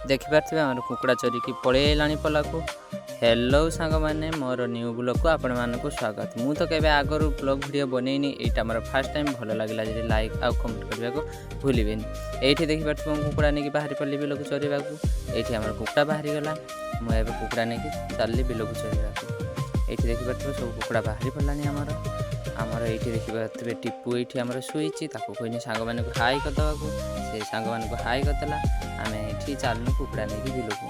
देखिपे आम कुकुड़ा चोरिकी पलैलानी पलाको। हेलो सांग मैंने मोर न्यू ब्लॉग को आपण मानक स्वागत। मु तो केबे आगरू ब्लॉग वीडियो बनैनी, एटा मोर फर्स्ट टाइम भल लगे जे लाइक आउ कमेंट करने को भूलिबेनी। एठी देखि पार्थ कुकुड़ा नहीं बाहरी पल्ली बिल को चरवा को। एठी हमर कुकुड़ा बाहरी गला, मुझे कुकुड़ा नहीं चलली बिल को चरवा को। एठी देखि पार्थ सब कुकुड़ा बाहरी पड़लानी आमर एठी देखि पार्थ टिपू एठी हमर शुईची ताको कहनी सांग माने को हाई करदवा को। से सांग माने को हाई करदला। आमे एठी चालनु कुकुड़ा नहीं बिल को,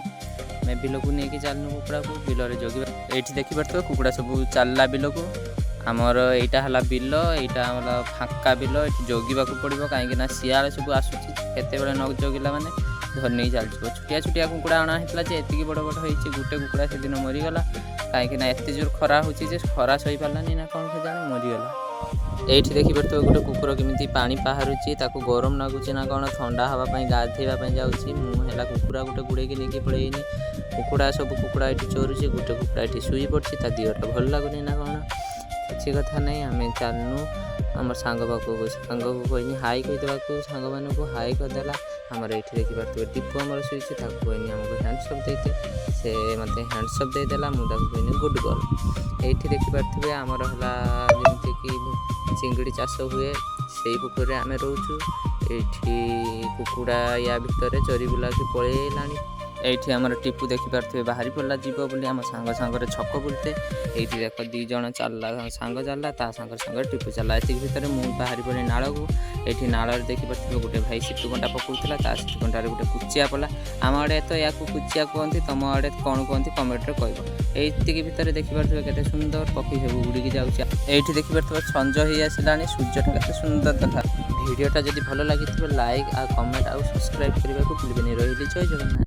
मैं बिल को नहीं चलनु कुकुड़ा को बिल जगि। एठी देखि पार्थ कुकुड़ा सब चलला बिल को। आमर एटा हला बिल, एटा हमर फांका बिल। एठी जगिबा को पड़िबो काहे सियाल सब आसुची, केते बेले न जगिला माने धर नहीं चलछो। छुटिया छुटिया कुकुड़ा अणा हेतला जे एतिकी बड़ बड़ होईची। गुटे कुकुड़ा से दिन मरीगला काहे एते जोर खरा होची जे खरा सही पारलानी ना कौन के जाने मरीगला। एठी देखि पार्थ गोटे कुकुर केमिति पानी पाहारुची, ताको गरम लागुची ना कौन ठंडा हवा पई गाधेबा पई जाउची। मु हेला कुकुरा गोटे गुड़े के नेकी पळेइनी। कुकुड़ा सब कुकुड़ा एठी चोरुची, गोटे कुकुड़ा एठी सुई पड़ची, ता दिहटा भल लागुनी ना कौन किसी कथा नहीं। आम चलनु आम सांग पाखक, सांग को कहनी हाई कहीदेवा को, सांग मान को हाई करदेला। आमर ये देखि पार्थ टिपू आमर शुईचे, कहनी आमको हैंडसअप देते, से मत हैंडसअप देदेला। मुझे कहनी गुड गर्ल। ये देखि पार्थे आमर है जमीक चिंगड़ी चाष हुए से पुखर आम रोचु। ये कुकुड़ा या भितर चोरी बुला के पलैलानी। एठी आमर टिपू देखि पार्थे बाहरी पड़ला जीव बोली आम सांग सांगे छक बुलते। एठी देख दी जण चलला, सांग चलला ता सांग सांगे टिपू चलला। एति भितर मु बाहरी पड़े नाल को। एठी नाल देखि पार्थे गोटे भाई सितु कंटा पकाउतला, ता सितु कंटारे गोटे कुचिया पला। आम आड़े तो या कुचिया कहती, तुम आड़े कौन कहती कमेंट रे कहब। एतिक भितर देखि पार्थे केते सुंदर पक्षी सब उड़िकी जाउची। एठी देखि पार्थे संज होई आसिलानी, सूर्यटा केते सुंदर देखा। वीडियोटा जदि भल लागिथिबो लाइक आ कमेंट आ सब्सक्राइब करबा को भूलिबेनी। रहिली जय जगन्नाथ।